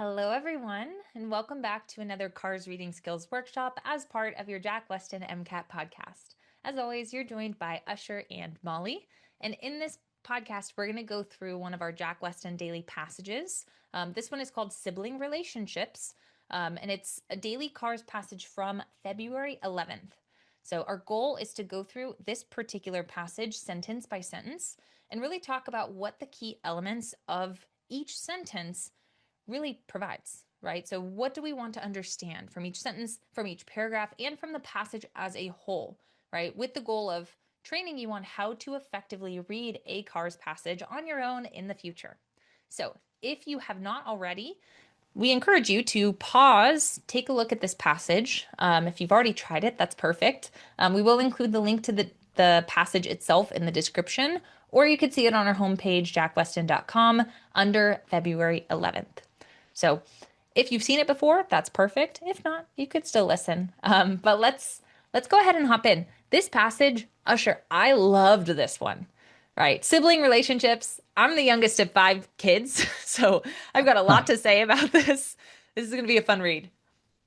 Hello, everyone, and welcome back to another Cars Reading Skills workshop as part of your Jack Westin MCAT podcast. As always, you're joined by Usher and Molly. And in this podcast, we're going to go through one of our Jack Westin daily passages. This one is called Sibling Relationships, and it's a daily Cars passage from February 11th. So, our goal is to go through this particular passage sentence by sentence and really talk about what the key elements of each sentence really provides, right? So, what do we want to understand from each sentence, from each paragraph, and from the passage as a whole, right? With the goal of training you on how to effectively read a CARS passage on your own in the future. So, if you have not already, we encourage you to pause, take a look at this passage. If you've already tried it, that's perfect. We will include the link to the passage itself in the description, or you could see it on our homepage, jackwestin.com, under February 11th. So if you've seen it before, that's perfect. If not, you could still listen. But let's go ahead and hop in. This passage, Usher, I loved this one. Right. Sibling relationships. I'm the youngest of 5 kids, so I've got a lot to say about this. This is going to be a fun read.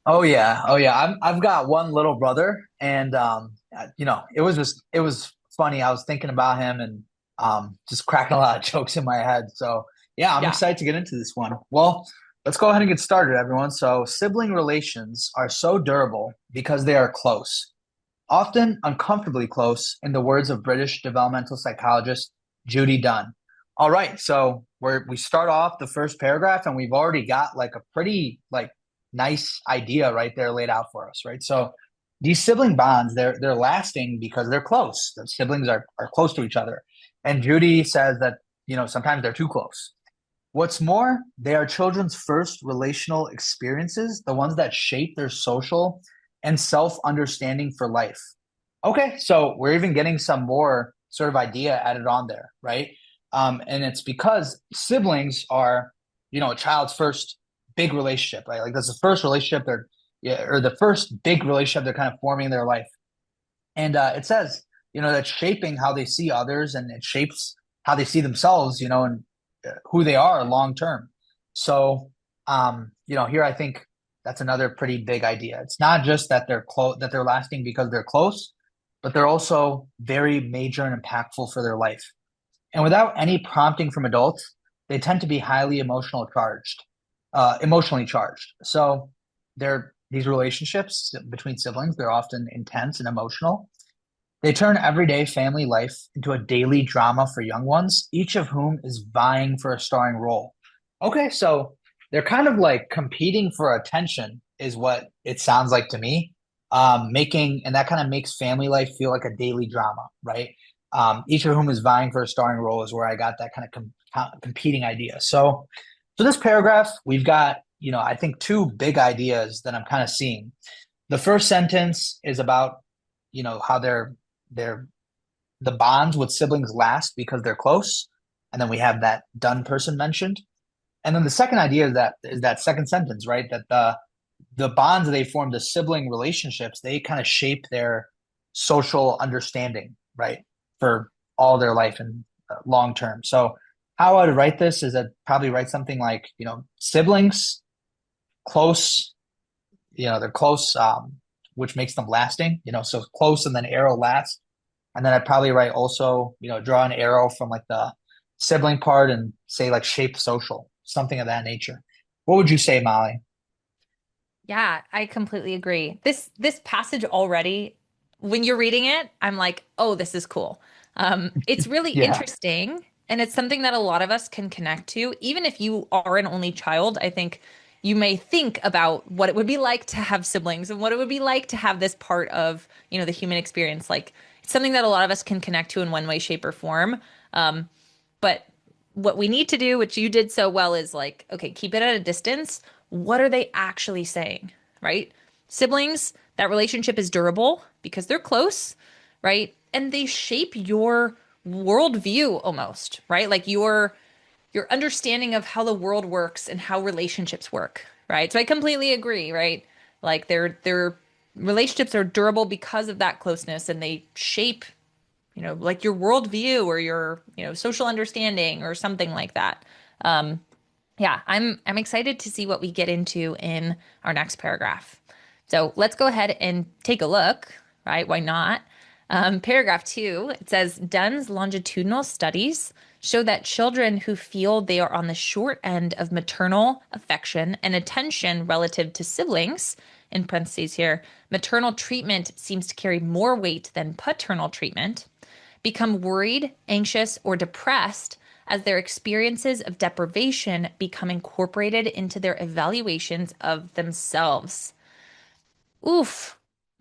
Oh yeah, oh yeah. I've got one little brother, and it was funny. I was thinking about him and just cracking a lot of jokes in my head. So yeah, I'm Yeah. excited to get into this one. Well, let's go ahead and get started, everyone. So sibling relations are so durable because they are close, often uncomfortably close, in the words of British developmental psychologist Judy Dunn. All right, so we start off the first paragraph, and we've already got like a pretty nice idea right there laid out for us, right? So these sibling bonds, they're lasting because they're close. The siblings are close to each other, and Judy says that sometimes they're too close. What's more, they are children's first relational experiences, the ones that shape their social and self understanding for life. Okay, so we're even getting some more sort of idea added on there, right? And it's because siblings are, a child's first big relationship, right? Like that's the first relationship they're, yeah, or the first big relationship they're kind of forming in their life. And it says, that's shaping how they see others, and it shapes how they see themselves, and who they are long term. So, here I think that's another pretty big idea. It's not just that they're close, that they're lasting because they're close, but they're also very major and impactful for their life. And without any prompting from adults, they tend to be highly emotionally charged. So these relationships between siblings, they're often intense and emotional. They turn everyday family life into a daily drama for young ones, each of whom is vying for a starring role. Okay, so they're kind of like competing for attention, is what it sounds like to me. And that kind of makes family life feel like a daily drama, right? Each of whom is vying for a starring role is where I got that kind of competing idea. So this paragraph, we've got, I think two big ideas that I'm kind of seeing. The first sentence is about, how they're the bonds with siblings last because they're close. And then we have that done person mentioned. And then the second idea is that second sentence, right? That the bonds they form, the sibling relationships, they kind of shape their social understanding, right? For all their life and long term. So how I would write this is I'd probably write something like, siblings, close, they're close, which makes them lasting, so close and then arrow last. And then I'd probably write also, draw an arrow from like the sibling part and say like shape social, something of that nature. What would you say, Molly? Yeah, I completely agree. This passage already, when you're reading it, I'm like, oh, this is cool. It's really Yeah. interesting, and it's something that a lot of us can connect to. Even if you are an only child, I think you may think about what it would be like to have siblings and what it would be like to have this part of, the human experience. Like it's something that a lot of us can connect to in one way, shape, or form. But what we need to do, which you did so well, is like, okay, keep it at a distance. What are they actually saying, right? Siblings, that relationship is durable because they're close, right? And they shape your worldview almost, right? Like your understanding of how the world works and how relationships work, right? So I completely agree, right? Like their relationships are durable because of that closeness and they shape like your worldview or your, social understanding or something like that. Yeah, I'm excited to see what we get into in our next paragraph. So let's go ahead and take a look, right? Why not? Paragraph 2, it says Dunn's longitudinal studies show that children who feel they are on the short end of maternal affection and attention relative to siblings, in parentheses here, maternal treatment seems to carry more weight than paternal treatment, become worried, anxious, or depressed as their experiences of deprivation become incorporated into their evaluations of themselves. Oof.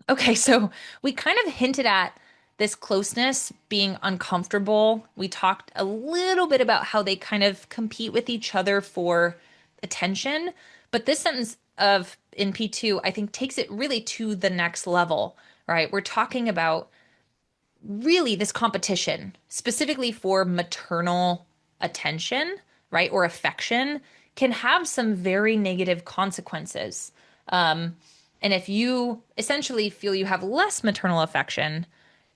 Okay, so we kind of hinted at this closeness being uncomfortable. We talked a little bit about how they kind of compete with each other for attention, but this sentence of in P2, I think takes it really to the next level, right? We're talking about really this competition, specifically for maternal attention, right, or affection, can have some very negative consequences. And if you essentially feel you have less maternal affection,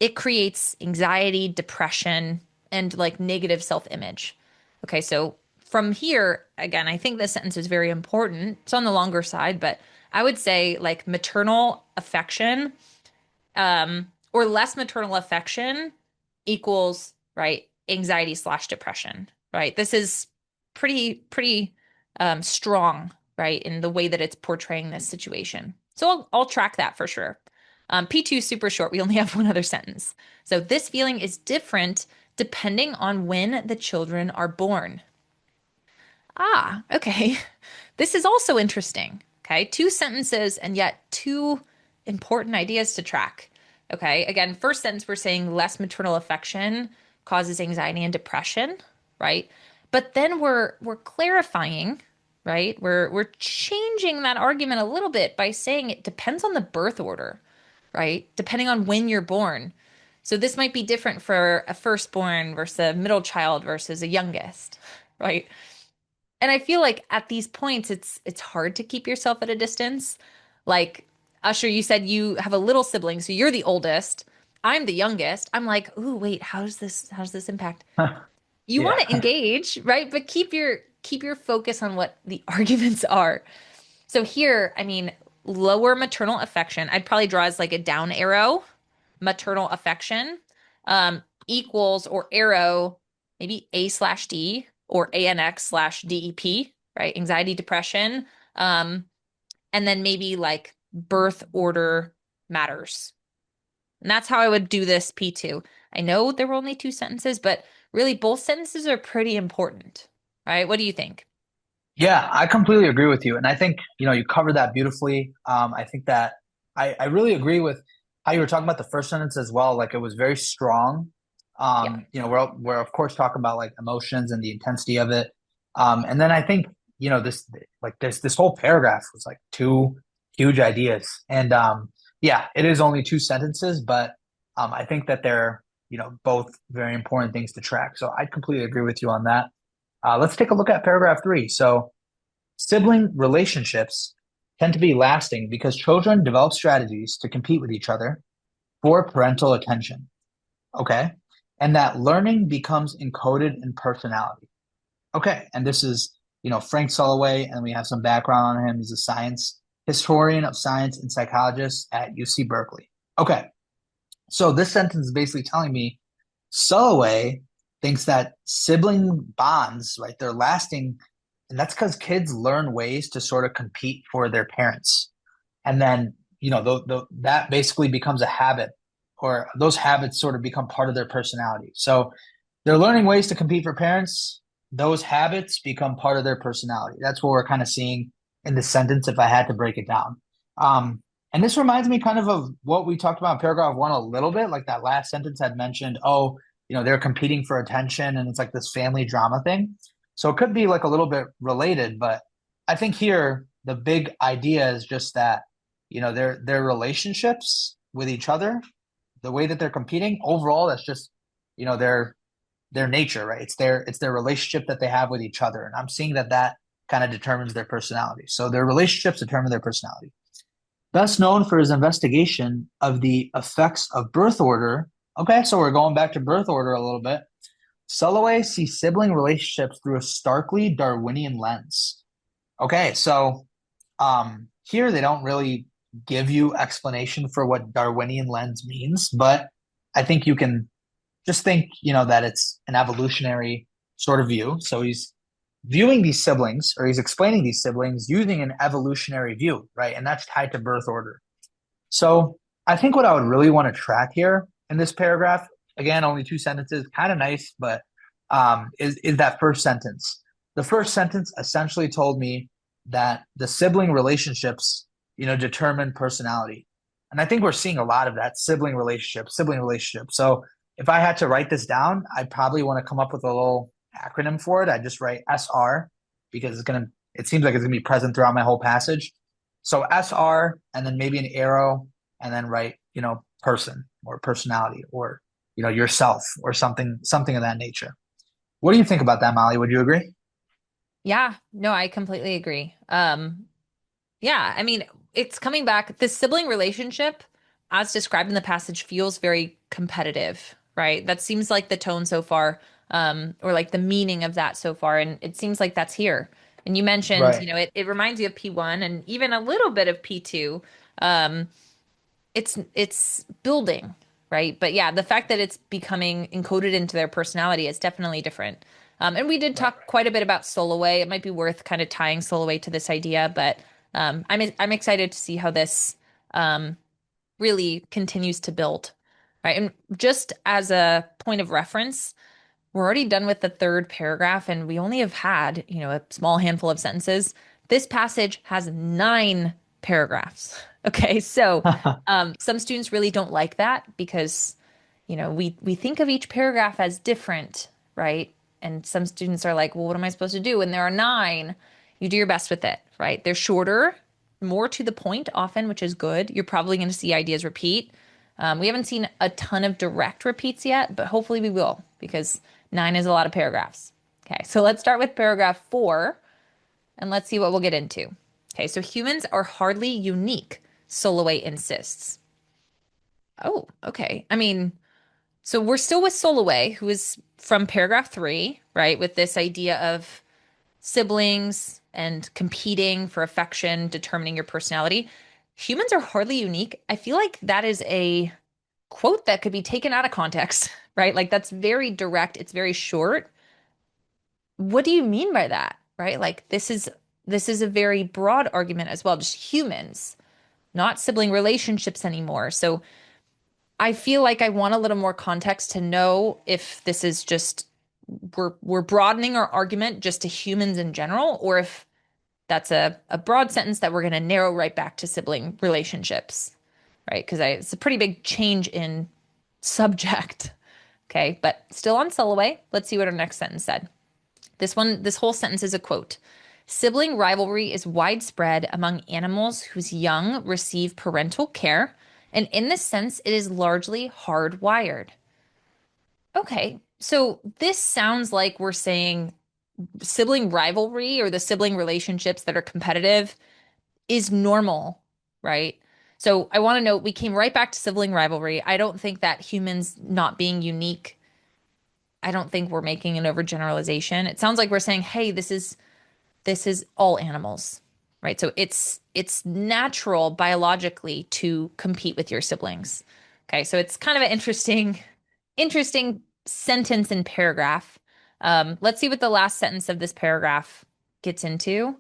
it creates anxiety, depression, and like negative self image. Okay, so from here, again, I think this sentence is very important. It's on the longer side, but I would say like maternal affection or less maternal affection equals, right, anxiety slash depression, right? This is pretty strong, right, in the way that it's portraying this situation. So I'll track that for sure. P2 is super short. We only have one other sentence. So this feeling is different depending on when the children are born. Ah, okay. This is also interesting. Okay. Two sentences and yet two important ideas to track. Okay. Again, first sentence, we're saying less maternal affection causes anxiety and depression, right? But then we're clarifying, right? We're changing that argument a little bit by saying it depends on the birth order, right? Depending on when you're born. So this might be different for a firstborn versus a middle child versus a youngest, right? And I feel like at these points it's hard to keep yourself at a distance. Like Usher, you said you have a little sibling, so you're the oldest. I'm the youngest. I'm like, ooh, wait, how does this impact? You want Yeah. to engage, right? But keep your focus on what the arguments are. So here, I mean, lower maternal affection, I'd probably draw as like a down arrow, maternal affection, equals or arrow, maybe A slash D or ANX slash DEP, right? Anxiety, depression. And then maybe like birth order matters. And that's how I would do this P2. I know there were only two sentences, but really both sentences are pretty important, right? What do you think? Yeah, I completely agree with you. And I think, you covered that beautifully. I think that I really agree with how you were talking about the first sentence as well. Like it was very strong. Yeah. We're of course talking about like emotions and the intensity of it. And then I think, this like this whole paragraph was like two huge ideas. And yeah, it is only two sentences, but I think that they're, both very important things to track. So I completely agree with you on that. Let's take a look at paragraph 3. So, sibling relationships tend to be lasting because children develop strategies to compete with each other for parental attention. Okay. And that learning becomes encoded in personality. Okay. And this is, Frank Soloway, and we have some background on him. He's a science historian of science and psychologist at UC Berkeley. Okay. So this sentence is basically telling me Soloway thinks that sibling bonds, right, they're lasting, and that's because kids learn ways to sort of compete for their parents. And then, that basically becomes a habit, or those habits sort of become part of their personality. So they're learning ways to compete for parents. Those habits become part of their personality. That's what we're kind of seeing in the sentence if I had to break it down. And this reminds me kind of what we talked about in paragraph 1 a little bit, like that last sentence had mentioned, oh, they're competing for attention and it's like this family drama thing. So it could be like a little bit related, but I think here the big idea is just that, their relationships with each other, the way that they're competing overall, that's just, their nature, right? It's their relationship that they have with each other. And I'm seeing that kind of determines their personality. So their relationships determine their personality. Best known for his investigation of the effects of birth order. Okay, so we're going back to birth order a little bit. Soloway sees sibling relationships through a starkly Darwinian lens. Okay, so here they don't really give you explanation for what Darwinian lens means, but I think you can just think, that it's an evolutionary sort of view. So he's viewing these siblings, or he's explaining these siblings using an evolutionary view, right? And that's tied to birth order. So I think what I would really want to track here in this paragraph, again, only two sentences, kind of nice, but is that first sentence. The first sentence essentially told me that the sibling relationships, determine personality. And I think we're seeing a lot of that sibling relationship. So if I had to write this down, I'd probably want to come up with a little acronym for it. I'd just write SR because it seems like it's gonna be present throughout my whole passage. So SR and then maybe an arrow and then write, person or personality or, yourself or something of that nature. What do you think about that, Molly? Would you agree? Yeah, no, I completely agree. Yeah, I mean, it's coming back. This sibling relationship, as described in the passage, feels very competitive, right? That seems like the tone so far, or like the meaning of that so far. And it seems like that's here. And you mentioned, Right. it reminds you of P1 and even a little bit of P2. Um, it's building, right? But yeah, the fact that it's becoming encoded into their personality is definitely different. And we did Right. talk quite a bit about Soloway. It might be worth kind of tying Soloway to this idea, but I'm excited to see how this um, really continues to build, right? And just as a point of reference, we're already done with the third paragraph, and we only have had, a small handful of sentences. This passage has 9 paragraphs. Okay, so some students really don't like that because, we think of each paragraph as different, right? And some students are like, well, what am I supposed to do? And there are 9. You do your best with it, right? They're shorter, more to the point often, which is good. You're probably going to see ideas repeat. We haven't seen a ton of direct repeats yet, but hopefully we will because 9 is a lot of paragraphs. Okay, so let's start with paragraph 4 and let's see what we'll get into. Okay, so humans are hardly unique, Soloway insists. Oh, okay. I mean, so we're still with Soloway, who is from paragraph 3, right? With this idea of siblings and competing for affection, determining your personality. Humans are hardly unique. I feel like that is a quote that could be taken out of context, right? Like that's very direct, it's very short. What do you mean by that? Right? Like this is a very broad argument as well, just humans, not sibling relationships anymore. So I feel like I want a little more context to know if this is just we're broadening our argument just to humans in general, or if that's a broad sentence that we're going to narrow right back to sibling relationships, right? Because it's a pretty big change in subject. Okay, but still on Soloway. Let's see what our next sentence said. This whole sentence is a quote. Sibling rivalry is widespread among animals whose young receive parental care, and in this sense, it is largely hardwired. Okay, so this sounds like we're saying sibling rivalry or the sibling relationships that are competitive is normal, right? So I want to note we came right back to sibling rivalry. I don't think that humans not being unique, I don't think we're making an overgeneralization. It sounds like we're saying, hey, this is all animals, right? So it's natural biologically to compete with your siblings. Okay, so it's kind of an interesting sentence and paragraph. Let's see what the last sentence of this paragraph gets into.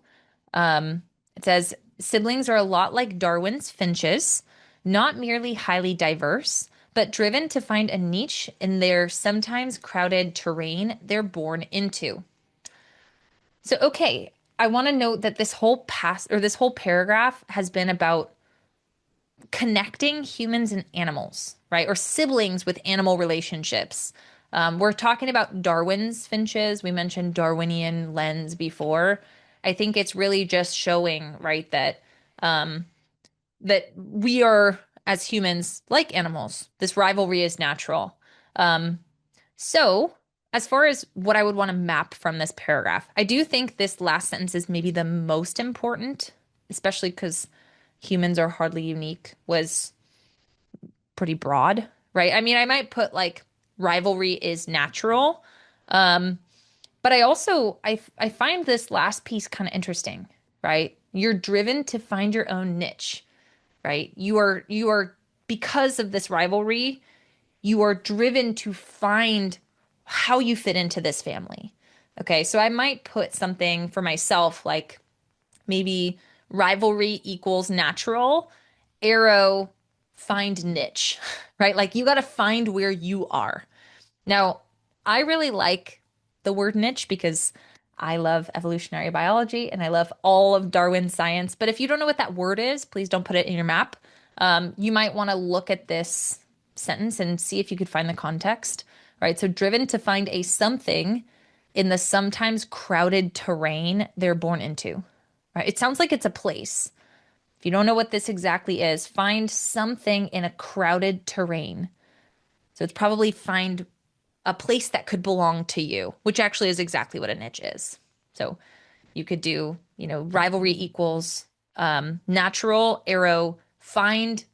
It says siblings are a lot like Darwin's finches, not merely highly diverse, but driven to find a niche in their sometimes crowded terrain they're born into. So, okay, I want to note that this whole paragraph has been about connecting humans and animals, right? Or siblings with animal relationships. We're talking about Darwin's finches. We mentioned Darwinian lens before. I think it's really just showing, right, that we are as humans like animals. This rivalry is natural. Um, so, as far as what I would want to map from this paragraph, I do think this last sentence is maybe the most important, especially because humans are hardly unique, was pretty broad, right? I mean, I might put like rivalry is natural, But I also I find this last piece kind of interesting, right? You're driven to find your own niche, right? You are because of this rivalry, you are driven to find how you fit into this family. Okay, so I might put something for myself like maybe rivalry equals natural, arrow find niche, right? Like you got to find where you are. Now, I really like the word niche because I love evolutionary biology and I love all of Darwin's science. But if you don't know what that word is, please don't put it in your map. You might want to look at this sentence and see if you could find the context, right? So, driven to find a something in the sometimes crowded terrain they're born into, right? It sounds like it's a place. If you don't know what this exactly is, find something in a crowded terrain. So, it's probably find a place that could belong to you, which actually is exactly what a niche is. So you could do, rivalry equals natural arrow find,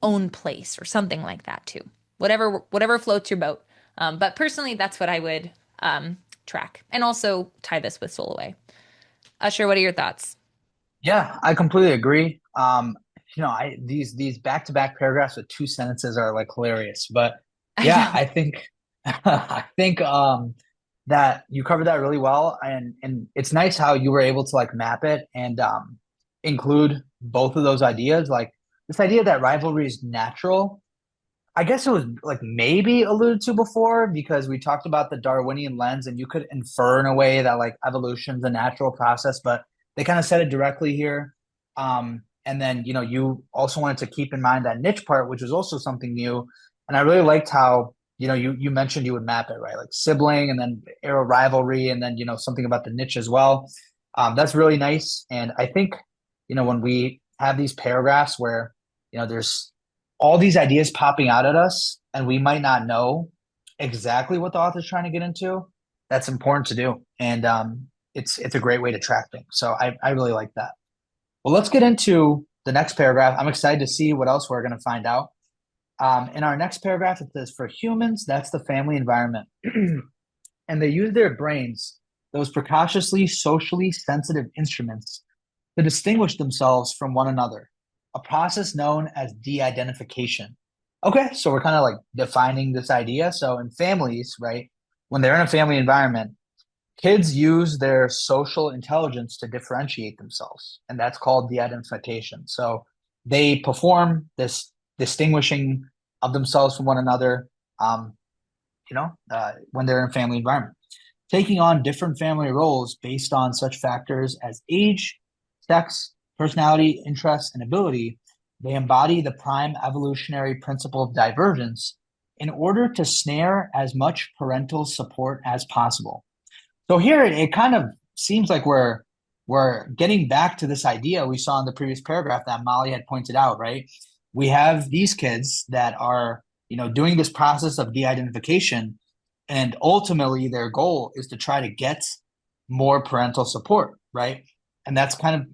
own place or something like that too. Whatever floats your boat. But personally, that's what I would track, and also tie this with soul away. Usher, what are your thoughts? Yeah, I completely agree. I these back-to-back paragraphs with two sentences are like hilarious. But I yeah, know. I think I think that you covered that really well, and it's nice how you were able to like map it and include both of those ideas. Like this idea that rivalry is natural. I guess it was like maybe alluded to before because we talked about the Darwinian lens, and you could infer in a way that like evolution is a natural process, but they kind of said it directly here. And then, you also wanted to keep in mind that niche part, which was also something new. And I really liked how, you mentioned you would map it, right? Like sibling and then arrow rivalry, and then, something about the niche as well. That's really nice. And I think, when we have these paragraphs where, there's all these ideas popping out at us, and we might not know exactly what the author's trying to get into. That's important to do, and it's a great way to track things. So I really like that. Well, let's get into the next paragraph. I'm excited to see what else we're going to find out. In our next paragraph, it says, "For humans, that's the family environment, and they use their brains, those precautiously socially sensitive instruments, to distinguish themselves from one another, a process known as de-identification." Okay, so we're kind of like defining this idea. So in families, right, when they're in a family environment, kids use their social intelligence to differentiate themselves, and that's called de-identification. So they perform this distinguishing of themselves from one another, um, when they're in a family environment, taking on different family roles based on such factors as age, sex, personality, interests, and ability. They embody the prime evolutionary principle of divergence in order to snare as much parental support as possible. So here it kind of seems like we're getting back to this idea we saw in the previous paragraph that Molly had pointed out, right? We have these kids that are, doing this process of de-identification, and ultimately their goal is to try to get more parental support, right? And that's kind of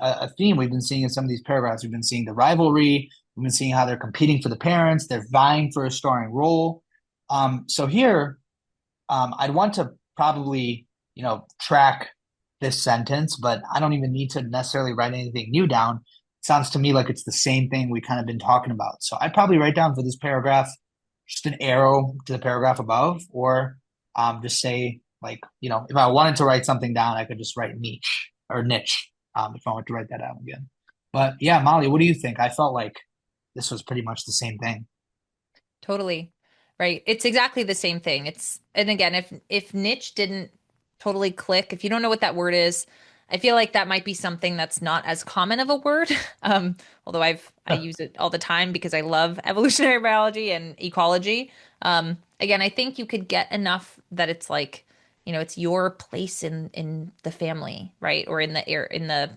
a theme we've been seeing in some of these paragraphs. We've been seeing the rivalry, we've been seeing how they're competing for the parents, they're vying for a starring role. So here, I'd want to probably, track this sentence, but I don't even need to necessarily write anything new down. It sounds to me like it's the same thing we kind of been talking about. So I'd probably write down for this paragraph just an arrow to the paragraph above, or just say like, if I wanted to write something down, I could just write niche or niche, if I wanted to write that out again. But yeah, Molly, what do you think? I felt like this was pretty much the same thing. Totally. Right. It's exactly the same thing. And again, if niche didn't totally click, if you don't know what that word is, I feel like that might be something that's not as common of a word. Although I use it all the time because I love evolutionary biology and ecology. Again, I think you could get enough that it's like, it's your place in the family, right? Or in the air in the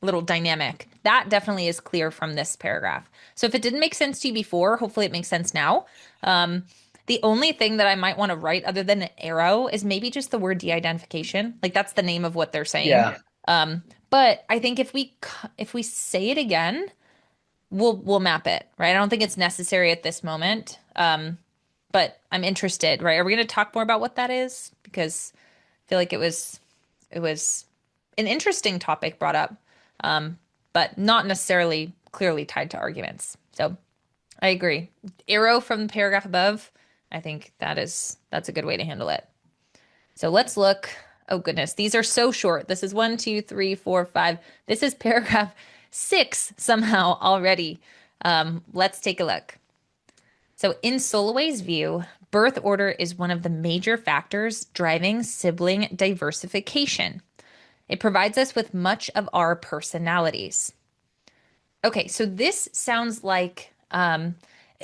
little dynamic. That definitely is clear from this paragraph. So if it didn't make sense to you before, hopefully it makes sense now. Um, the only thing that I might want to write other than an arrow is maybe just the word de-identification. Like that's the name of what they're saying. Yeah. But I think if we say it again, we'll map it, right? I don't think it's necessary at this moment. but I'm interested, right? Are we going to talk more about what that is? Because I feel like it was an interesting topic brought up, um, but not necessarily clearly tied to arguments. So I agree. Arrow from the paragraph above, I think that's a good way to handle it. So let's look. Oh goodness, these are so short. This is one, two, three, four, five. This is paragraph six somehow already. Let's take a look. So, in Soloway's view, birth order is one of the major factors driving sibling diversification. It provides us with much of our personalities. Okay, so this sounds like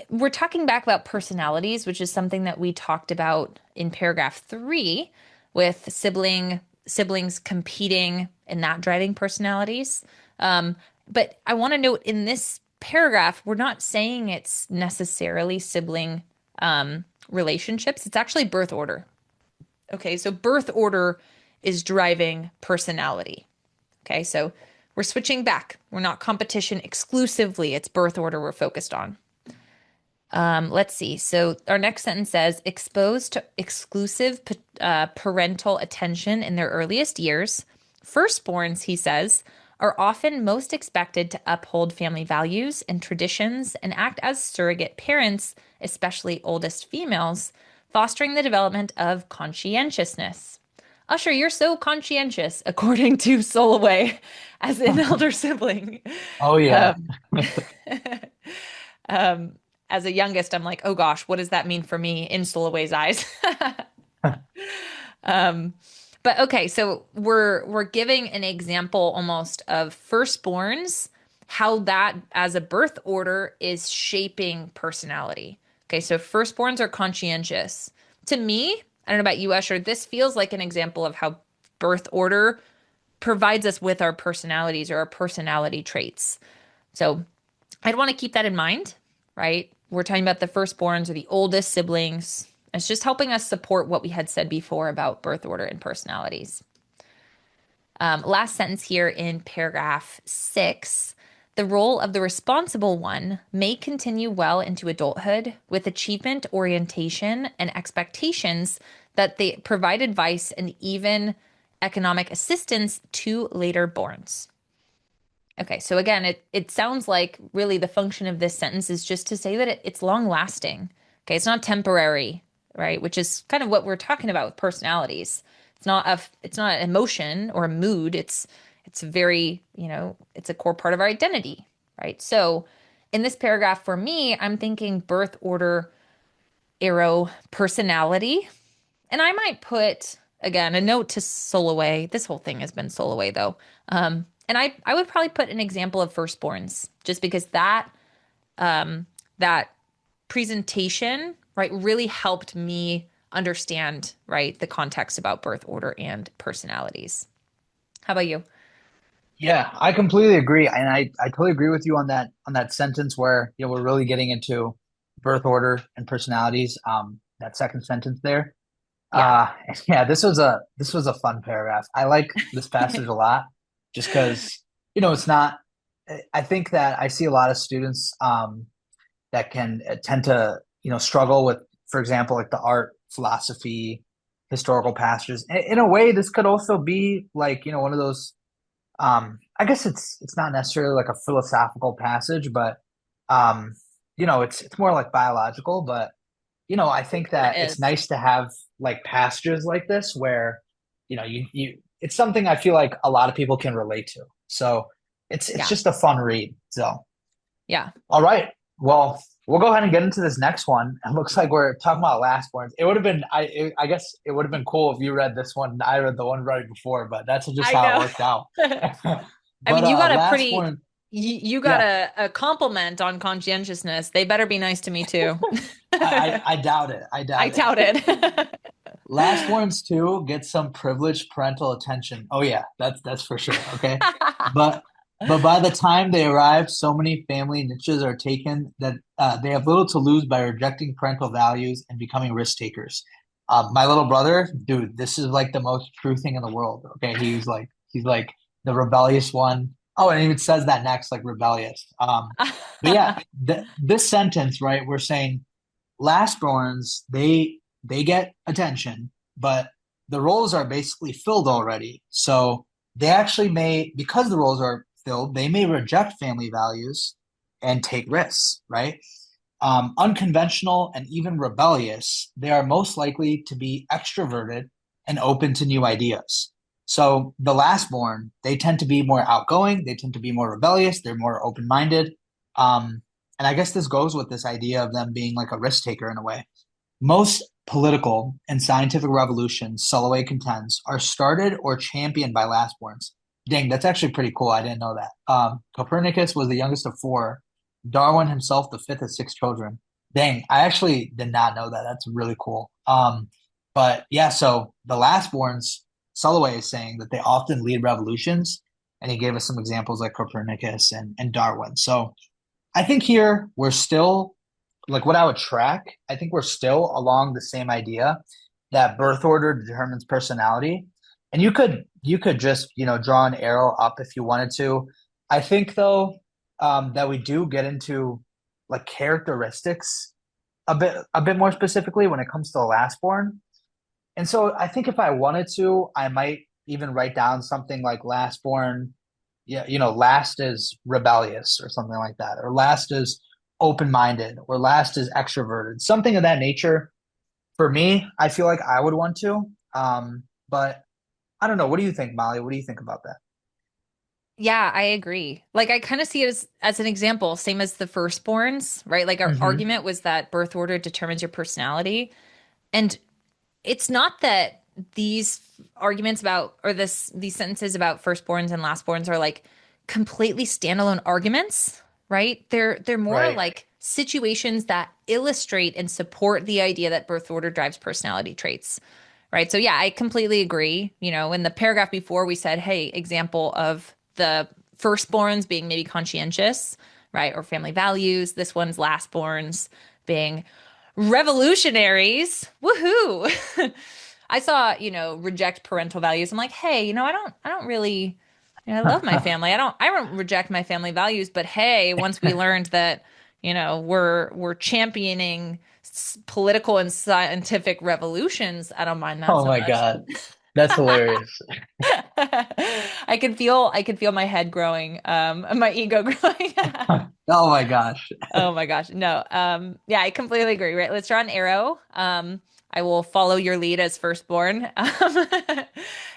we're talking back about personalities, which is something that we talked about in paragraph three with siblings competing and not driving personalities. But I want to note in this paragraph, we're not saying it's necessarily sibling relationships. It's actually birth order. Okay, so birth order is driving personality. Okay, so we're switching back. We're not competition exclusively. It's birth order we're focused on. Let's see. So our next sentence says, exposed to exclusive parental attention in their earliest years, firstborns, he says, are often most expected to uphold family values and traditions and act as surrogate parents, especially oldest females, fostering the development of conscientiousness. Usher, you're so conscientious, according to Soloway, as an elder sibling. Oh yeah. Um, um, as a youngest, I'm like, oh gosh, what does that mean for me in Soloway's eyes? Um, but okay, so we're giving an example almost of firstborns, how that as a birth order is shaping personality. Okay, so firstborns are conscientious. To me, I don't know about you, Usher, this feels like an example of how birth order provides us with our personalities or our personality traits. So I'd want to keep that in mind, right? We're talking about the firstborns or the oldest siblings. It's just helping us support what we had said before about birth order and personalities. Last sentence here in paragraph six. The role of the responsible one may continue well into adulthood with achievement orientation and expectations that they provide advice and even economic assistance to later borns. Okay, so again, it sounds like really the function of this sentence is just to say that it's long lasting. Okay, it's not temporary, right? Which is kind of what we're talking about with personalities. It's not an emotion or a mood. It's very, it's a core part of our identity, right? So in this paragraph for me, I'm thinking birth order, arrow, personality. And I might put, again, a note to Soloway. This whole thing has been Soloway, though. And I would probably put an example of firstborns, just because that presentation, right, really helped me understand, right, the context about birth order and personalities. How about you? Yeah, I completely agree. And I totally agree with you on that sentence where, we're really getting into birth order and personalities. That second sentence there. Yeah. Uh yeah, this was a fun paragraph. I like this passage a lot just because, it's not I think that I see a lot of students that can tend to, struggle with, for example, like the art, philosophy, historical passages. In a way, this could also be like, one of those I guess it's not necessarily like a philosophical passage, but it's more like biological, but I think Kind that of it's is. nice to have like passages like this where, you it's something I feel like a lot of people can relate to. So it's Yeah. just a fun read. So Yeah. all right. Well, we'll go ahead and get into this next one. It looks like we're talking about last ones. It would have been I guess it would have been cool if you read this one and I read the one right before, but that's just I how it know. worked out. I But mean, you got a last pretty, one, you got yeah, a compliment on conscientiousness. They better be nice to me too. I doubt it. I I doubt doubt it. it. Last ones too get some privileged parental attention. Oh yeah, that's for sure. Okay. But but by the time they arrive, so many family niches are taken that they have little to lose by rejecting parental values and becoming risk takers. My little brother, dude, this is like the most true thing in the world. Okay, he's like the rebellious one. Oh, and it even says that next, like rebellious. But yeah, this sentence, right? We're saying lastborns, they get attention, but the roles are basically filled already. So they actually may, because the roles are filled, they may reject family values and take risks, right? Unconventional and even rebellious, they are most likely to be extroverted and open to new ideas. So the lastborn, they tend to be more outgoing, they tend to be more rebellious, they're more open-minded. Um, and I guess this goes with this idea of them being like a risk taker in a way. Most political and scientific revolutions, Soloway contends, are started or championed by lastborns. Dang, that's actually pretty cool. I didn't know that. Copernicus was the youngest of four. Darwin himself, the fifth of six children. Dang, I actually did not know that. That's really cool. But yeah, so the lastborns, Soloway is saying that they often lead revolutions, and he gave us some examples like Copernicus and Darwin. So I think here we're still like what I would track. I think we're still along the same idea that birth order determines personality. And you could just, draw an arrow up if you wanted to. I think though, that we do get into like characteristics a bit more specifically when it comes to the lastborn. And so I think if I wanted to, I might even write down something like lastborn, yeah, last is rebellious or something like that, or last is open-minded, or last is extroverted, something of that nature. For me, I feel like I would want to. But I don't know. What do you think, Molly? What do you think about that? Yeah, I agree. Like I kind of see it as an example, same as the firstborns, right? Like our Hmm. argument was that birth order determines your personality. And it's not that these arguments about or these sentences about firstborns and lastborns are like completely standalone arguments, right? They're more Right. like situations that illustrate and support the idea that birth order drives personality traits. Right. So yeah, I completely agree. In the paragraph before we said, hey, example of the firstborns being maybe conscientious, right? Or family values. This one's lastborns being revolutionaries. Woohoo. I saw, reject parental values. I'm like, hey, I don't really, I love my family. I don't reject my family values, but hey, once we learned that, we're championing political and scientific revolutions, I don't mind that Oh so my much. God. That's hilarious. I could feel my head growing, my ego growing. Oh my gosh. Oh my gosh. No. Yeah, I completely agree. Right. Let's draw an arrow. I will follow your lead as firstborn.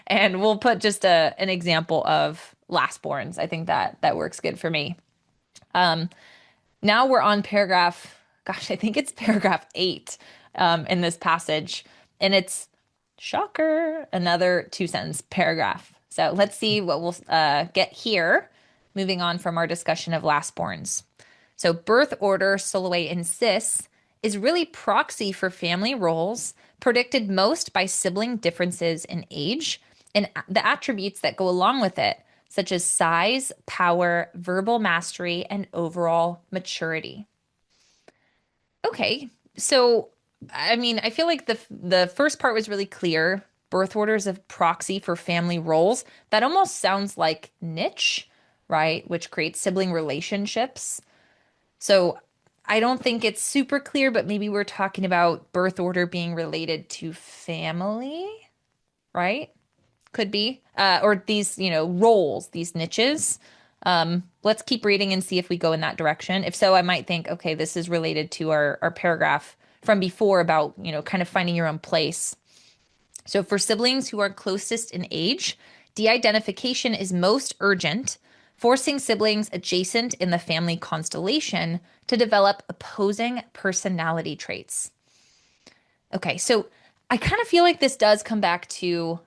And we'll put just an example of lastborns. I think that works good for me. Um, Now we're on paragraph, gosh, I think it's paragraph 8 in this passage. And it's shocker, another two-sentence paragraph. So let's see what we'll get here, moving on from our discussion of lastborns. So, birth order, Soloway insists, is really proxy for family roles, predicted most by sibling differences in age and the attributes that go along with it, such as size, power, verbal mastery, and overall maturity. Okay, so I mean, I feel like the first part was really clear. Birth order is a proxy for family roles. That almost sounds like niche, right? Which creates sibling relationships. So I don't think it's super clear, but maybe we're talking about birth order being related to family, right? Could be. Or these, roles, these niches. Let's keep reading and see if we go in that direction. If so, I might think, okay, this is related to our paragraph from before about, kind of finding your own place. So for siblings who are closest in age, de-identification is most urgent, forcing siblings adjacent in the family constellation to develop opposing personality traits. Okay, so I kind of feel like this does come back to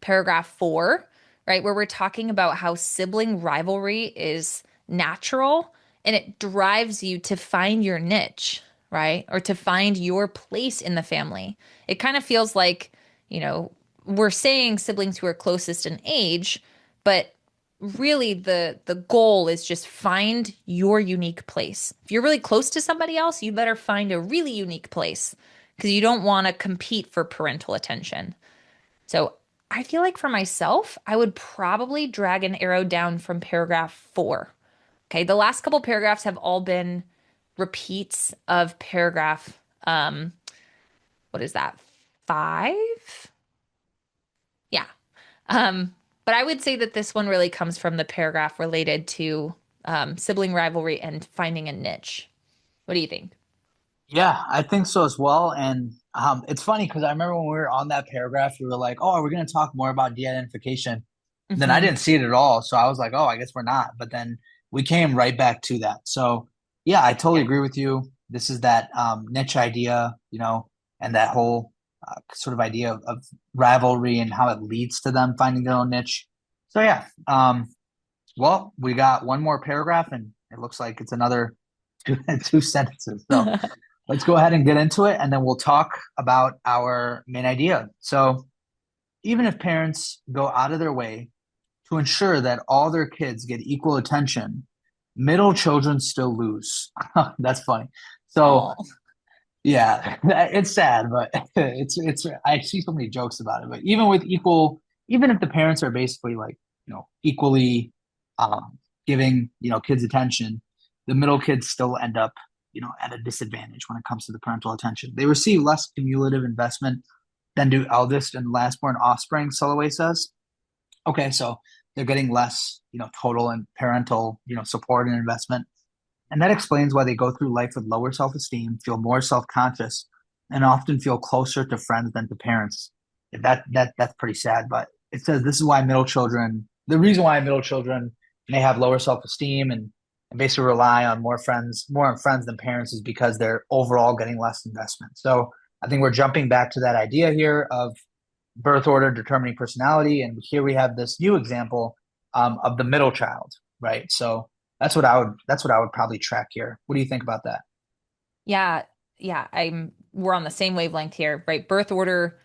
paragraph 4, right, where we're talking about how sibling rivalry is natural and it drives you to find your niche, right, or to find your place in the family. It kind of feels like, you know, we're saying siblings who are closest in age, but really the goal is just find your unique place. If you're really close to somebody else, you better find a really unique place because you don't want to compete for parental attention. So I feel like for myself, I would probably drag an arrow down from paragraph 4. Okay, the last couple paragraphs have all been repeats of paragraph um, what is that? Five? Yeah. But I would say that this one really comes from the paragraph related to sibling rivalry and finding a niche. What do you think? Yeah, I think so as well. And it's funny because I remember when we were on that paragraph, we were like, "Oh, we're going to talk more about de-identification." Then I Hmm. didn't see it at all, so I was like, "Oh, I guess we're not." But then we came right back to that. So yeah, I totally Yeah. agree with you. This is that niche idea, and that whole sort of idea of rivalry and how it leads to them finding their own niche. So yeah, well, we got one more paragraph, and it looks like it's another two sentences. So let's go ahead and get into it, and then we'll talk about our main idea. So, even if parents go out of their way to ensure that all their kids get equal attention, middle children still lose. That's funny. So, Oh, yeah, it's sad, but it's. I see so many jokes about it. But even if the parents are basically like equally um, giving kids attention, the middle kids still end up at a disadvantage when it comes to the parental attention. They receive less cumulative investment than do eldest and last-born offspring. Soloway says. Okay, so they're getting less total and parental support and investment. And that explains why they go through life with lower self-esteem, feel more self-conscious, and often feel closer to friends than to parents. That's pretty sad. But it says this is why the reason why middle children may have lower self-esteem and basically rely on more on friends than parents is because they're overall getting less investment. So I think we're jumping back to that idea here of birth order determining personality, and here we have this new example of the middle child, right? So that's what I would probably track here. What do you think about that? yeah. Yeah. We're on the same wavelength here, right? Birth order,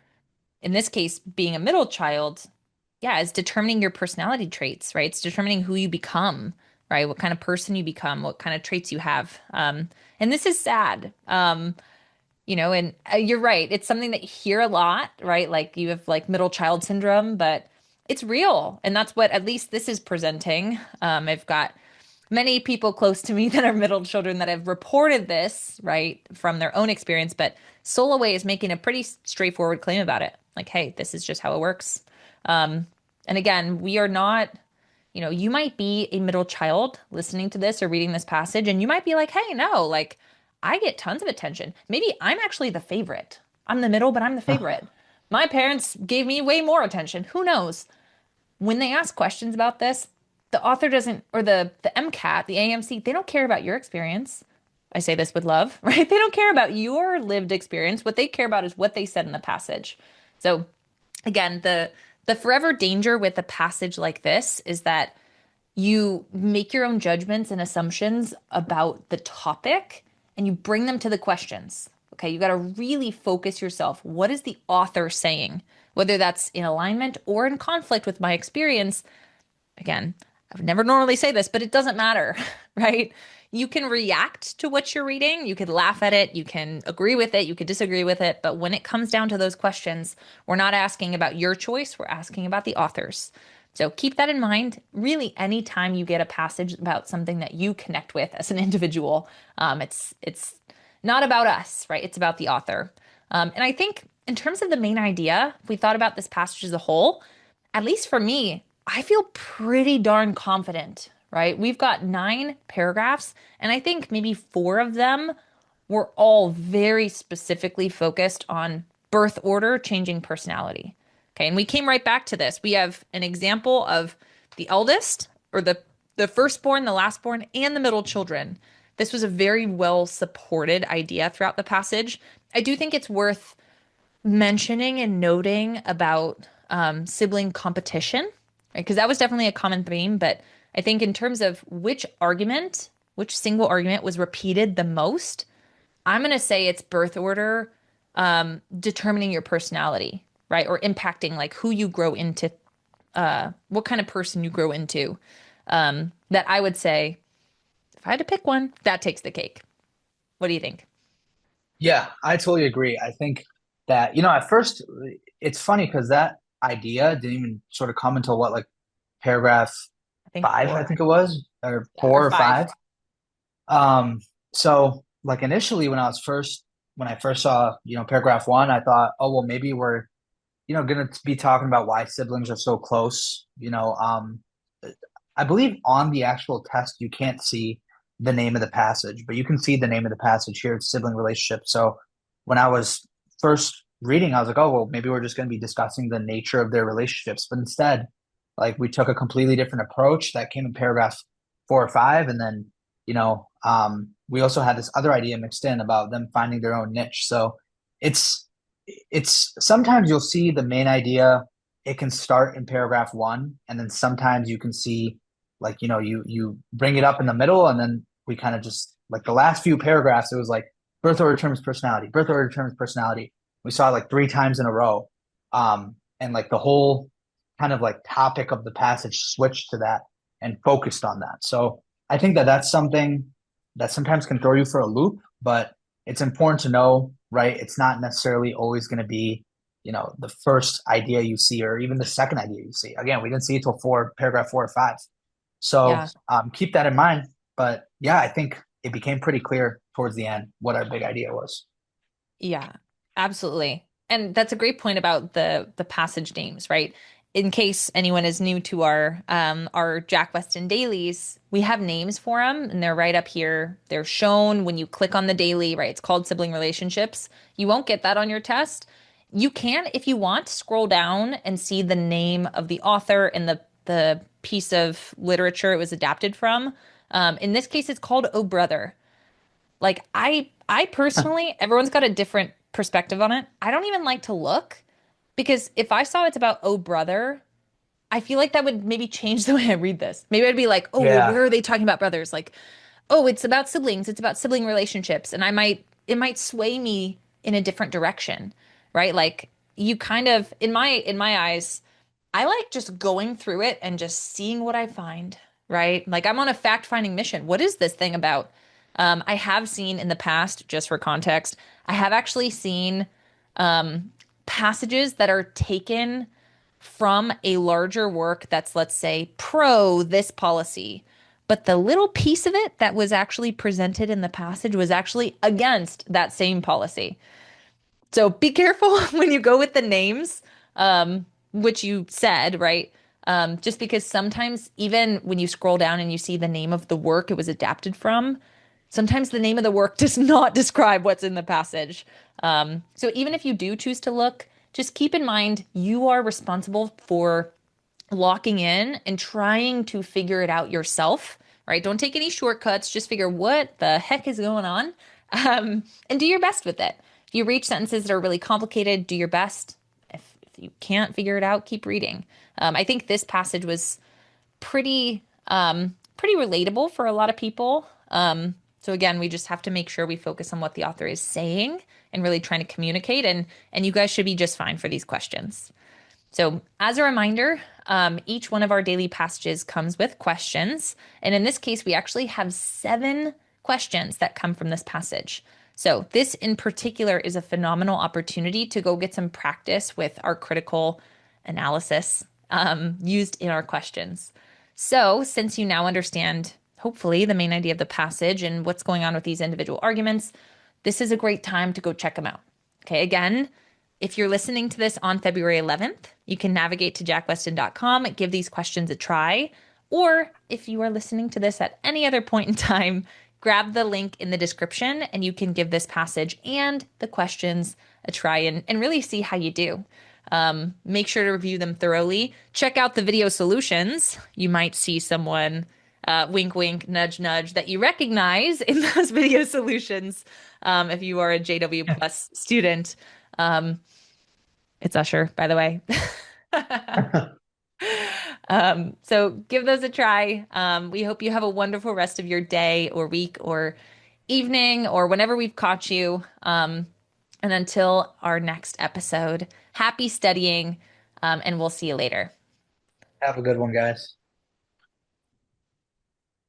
in this case, being a middle child, yeah, is determining your personality traits, right? It's determining who you become, right? What kind of person you become, what kind of traits you have. And this is sad. And you're right. It's something that you hear a lot, right? Like you have like middle child syndrome, but it's real. And that's what at least this is presenting. I've got many people close to me that are middle children that have reported this, right, from their own experience. But Soloway is making a pretty straightforward claim about it. Like, hey, this is just how it works. Um, and again, we are not, you might be a middle child listening to this or reading this passage, and you might be like, hey, no, like I get tons of attention. Maybe I'm actually the favorite. I'm the middle, but I'm the favorite. My parents gave me way more attention. Who knows? When they ask questions about this, the author doesn't, or the MCAT, the AMC, they don't care about your experience. I say this with love, right? They don't care about your lived experience. What they care about is what they said in the passage. So again, the forever danger with a passage like this is that you make your own judgments and assumptions about the topic and you bring them to the questions. Okay, you got to really focus yourself. What is the author saying? Whether that's in alignment or in conflict with my experience, again, I would never normally say this, but it doesn't matter, right? You can react to what you're reading. You could laugh at it. You can agree with it. You could disagree with it. But when it comes down to those questions, we're not asking about your choice. We're asking about the author's. So keep that in mind. Really, anytime you get a passage about something that you connect with as an individual, it's not about us, right? It's about the author. And I think in terms of the main idea, if we thought about this passage as a whole, at least for me, I feel pretty darn confident, right? We've got 9 paragraphs, and I think maybe 4 of them were all very specifically focused on birth order changing personality. Okay, and we came right back to this. We have an example of the eldest, or the firstborn, the lastborn, and the middle children. This was a very well supported idea throughout the passage. I do think it's worth mentioning and noting about sibling competition, right? Because that was definitely a common theme. But I think in terms of which single argument was repeated the most, I'm going to say it's birth order determining your personality, right? Or impacting like who you grow into, what kind of person you grow into. That I would say, if I had to pick one, that takes the cake. What do you think? Yeah, I totally agree. I think that, at first it's funny because that idea didn't even sort of come until what, like paragraph I think five, I 4. think it was, or Yeah, or four or 5. five. Um, so like initially when I was first when I first saw, paragraph one, I thought, oh, well, maybe we're, going to be talking about why siblings are so close. I believe on the actual test, you can't see the name of the passage, but you can see the name of the passage here. It's sibling relationships. So when I was first reading, I was like, oh, well, maybe we're just going to be discussing the nature of their relationships. But instead, like we took a completely different approach that came in paragraph 4 or 5. And then, we also had this other idea mixed in about them finding their own niche. So it's, it's sometimes you'll see the main idea. It can start in paragraph one, and then sometimes you can see like you bring it up in the middle, and then we kind of just like the last few paragraphs it was like birth order determines personality, birth order determines personality. We saw it like 3 times in a row, and like the whole kind of like topic of the passage switched to that and focused on that. So I think that that's something that sometimes can throw you for a loop, but it's important to know, right? It's not necessarily always going to be the first idea you see or even the second idea you see. Again, we didn't see it till paragraph 4 or 5. So Yeah. keep that in mind. But yeah, I think it became pretty clear towards the end what our big idea was. Yeah, absolutely. And that's a great point about the passage names, right? In case anyone is new to our Jack Westin dailies, we have names for them and they're right up here. They're shown when you click on the daily, right? It's called Sibling Relationships. You won't get that on your test. You can, if you want, scroll down and see the name of the author and the piece of literature it was adapted from. In this case, it's called Oh Brother. Like I personally, everyone's got a different perspective on it. I don't even like to look because if I saw it's about oh brother, I feel like that would maybe change the way I read this. Maybe I'd be like, "Oh, well, Yeah. where are they talking about brothers?" Like, "Oh, it's about siblings, it's about sibling relationships." And it might sway me in a different direction, right? Like you kind of in my eyes, I like just going through it and just seeing what I find, right? Like I'm on a fact-finding mission. What is this thing about? I have seen in the past, just for context, I have actually seen passages that are taken from a larger work that's, let's say, pro this policy. But the little piece of it that was actually presented in the passage was actually against that same policy. So be careful when you go with the names, which you said, right? Just because sometimes, even when you scroll down and you see the name of the work it was adapted from, sometimes the name of the work does not describe what's in the passage. So even if you do choose to look, just keep in mind you are responsible for locking in and trying to figure it out yourself, right? Don't take any shortcuts. Just figure what the heck is going on, and do your best with it. If you reach sentences that are really complicated, do your best. If you can't figure it out, keep reading. I think this passage was pretty relatable for a lot of people. So again, we just have to make sure we focus on what the author is saying and really trying to communicate. And you guys should be just fine for these questions. So, as a reminder, each one of our daily passages comes with questions. And in this case, we actually have 7 questions that come from this passage. So, this in particular is a phenomenal opportunity to go get some practice with our critical analysis used in our questions. So, since you now understand, hopefully, the main idea of the passage and what's going on with these individual arguments, this is a great time to go check them out. Okay, again, if you're listening to this on February 11th, you can navigate to jackwestin.com, give these questions a try. Or if you are listening to this at any other point in time, grab the link in the description and you can give this passage and the questions a try and really see how you do. Make sure to review them thoroughly. Check out the video solutions. You might see someone wink, wink, nudge, nudge that you recognize in those video solutions if you are a JW Plus student. Um, it's Usher, by the way. So give those a try. We hope you have a wonderful rest of your day or week or evening or whenever we've caught you. And until our next episode, happy studying, and we'll see you later. Have a good one, guys.